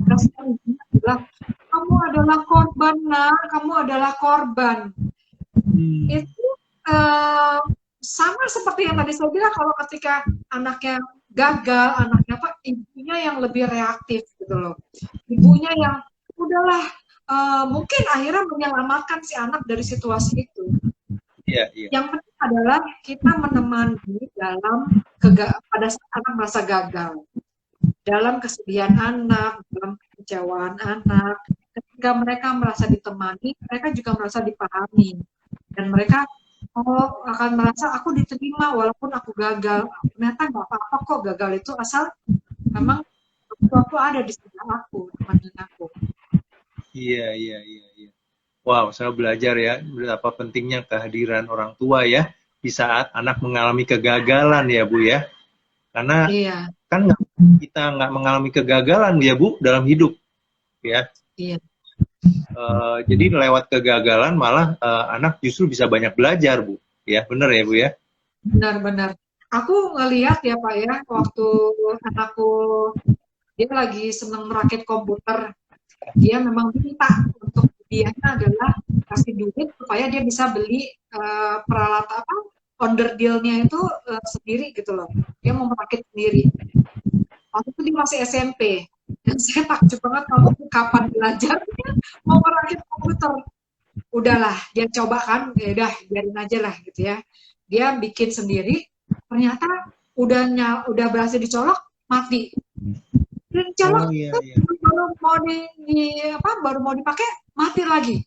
rasanya adalah kamu adalah korban, nak, kamu adalah korban. Itu sama seperti yang tadi saya bilang, kalau ketika anaknya gagal, anaknya apa, ibunya yang lebih reaktif gitu loh, ibunya yang udahlah, mungkin akhirnya menyelamatkan si anak dari situasi itu. Iya, iya. Yang penting adalah kita menemani dalam pada saat anak merasa gagal, dalam kesedihan anak, dalam kekecewaan anak. Ketika mereka merasa ditemani, mereka juga merasa dipahami, dan mereka akan merasa aku diterima walaupun aku gagal. Ternyata nggak apa-apa kok gagal itu, asal memang sesuatu ada di sebelah aku, teman aku. Iya, iya, iya, iya. Wow, saya belajar ya betapa pentingnya kehadiran orang tua ya di saat anak mengalami kegagalan ya Bu ya. Karena Iya, kan kita nggak mengalami kegagalan ya Bu dalam hidup ya. iya. Jadi lewat kegagalan malah anak justru bisa banyak belajar Bu. Ya benar ya Bu ya. Benar-benar. Aku ngelihat ya Pak ya, waktu anakku dia lagi seneng merakit komputer, dia memang minta untuk dianya adalah kasih duit supaya dia bisa beli peralatan apa, onder dealnya itu sendiri gitu loh. Dia mau merakit sendiri. Waktu itu dia masih SMP. Dan saya takjub banget, kamu kapan belajarnya mau merakit komputer? Udahlah, dia coba kan, ya udah biarin aja lah gitu ya. dia bikin sendiri, ternyata udah berhasil dicolok, mati. Dan dicolok, iya, iya. baru mau dipakai, mati lagi.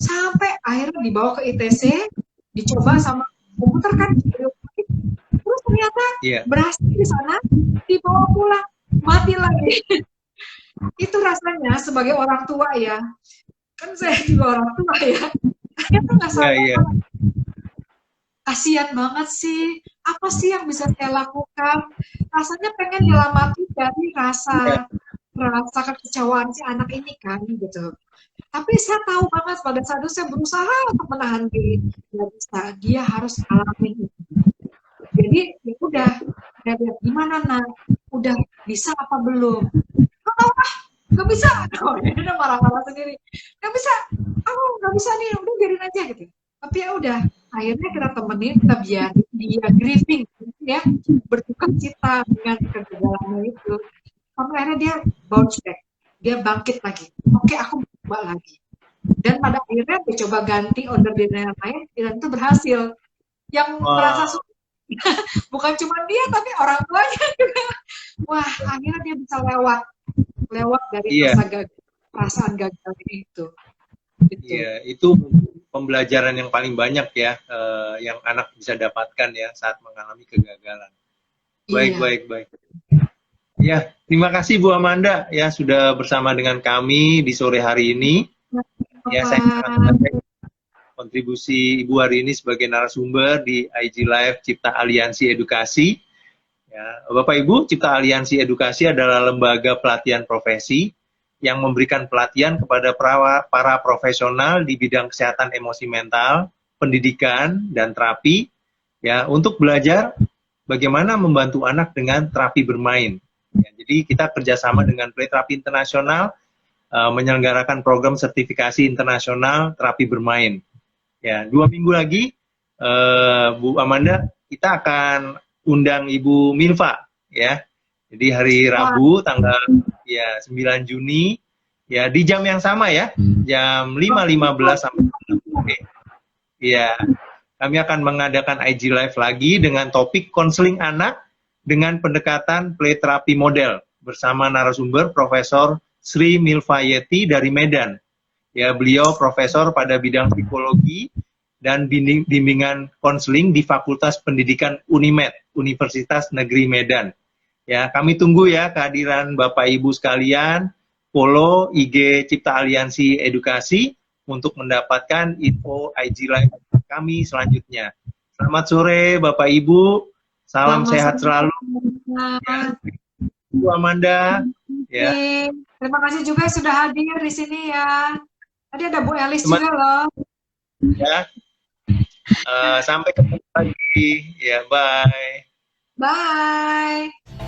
Sampai akhirnya dibawa ke ITC, dicoba sama komputer kan, terus ternyata berhasil di sana, dibawa pulang, mati lagi. Itu rasanya sebagai orang tua ya, kan saya juga orang tua ya, ternyata nggak sabar. Kasian banget sih, apa sih yang bisa saya lakukan? Rasanya pengen nyelamatin dari rasa kekecewaan si anak ini kan gitu. Tapi saya tahu banget pada saat itu saya berusaha untuk menahan diri, nggak bisa, dia harus alami itu. Jadi ya udah, lihat gimana nak, udah bisa apa belum? Kau tahu nggak bisa, dia marah-marah sendiri, nggak bisa, aku nggak bisa nih, udah biarin aja gitu. Tapi ya udah, akhirnya kita temenin, kita biarin dia grieving, ya, berduka cita dengan kegagalannya itu. Sampai akhirnya dia bounce back, dia bangkit lagi. Oke, aku coba lagi. Dan pada akhirnya dia coba ganti order dinner yang lain, dan itu berhasil. Yang merasa sulit bukan cuma dia, tapi orang tuanya juga. Wah, akhirnya dia bisa lewat dari perasaan gagal itu. Iya, itu pembelajaran yang paling banyak ya, yang anak bisa dapatkan ya saat mengalami kegagalan. Baik. Ya, terima kasih Bu Amanda ya sudah bersama dengan kami di sore hari ini. Ya, saya sangat menghargai kontribusi Ibu hari ini sebagai narasumber di IG Live Cipta Aliansi Edukasi. Ya, Bapak Ibu, Cipta Aliansi Edukasi adalah lembaga pelatihan profesi yang memberikan pelatihan kepada para profesional di bidang kesehatan emosi mental, pendidikan, dan terapi, ya, untuk belajar bagaimana membantu anak dengan terapi bermain. Ya, jadi kita kerjasama dengan Play Terapi Internasional menyelenggarakan program sertifikasi internasional terapi bermain. Ya, 2 minggu lagi, Bu Amanda, kita akan undang Ibu Milva, ya. Jadi hari Rabu tanggal 9 Juni ya di jam yang sama ya, jam 5.15 sampai 6 sore. Ya, kami akan mengadakan IG Live lagi dengan topik konseling anak dengan pendekatan play terapi model bersama narasumber Profesor Sri Milva Yeti dari Medan. Ya, beliau profesor pada bidang psikologi dan bimbingan konseling di Fakultas Pendidikan Unimed, Universitas Negeri Medan. Ya, kami tunggu ya kehadiran Bapak Ibu sekalian. Follow IG Cipta Aliansi Edukasi untuk mendapatkan info IG Live kami selanjutnya. Selamat sore Bapak Ibu. Salam sehat selalu. Ya, Bu Amanda. Ya. Terima kasih juga sudah hadir di sini ya. Tadi ada Bu Elis juga loh. Ya. Sampai ketemu lagi. Ya, bye. Bye.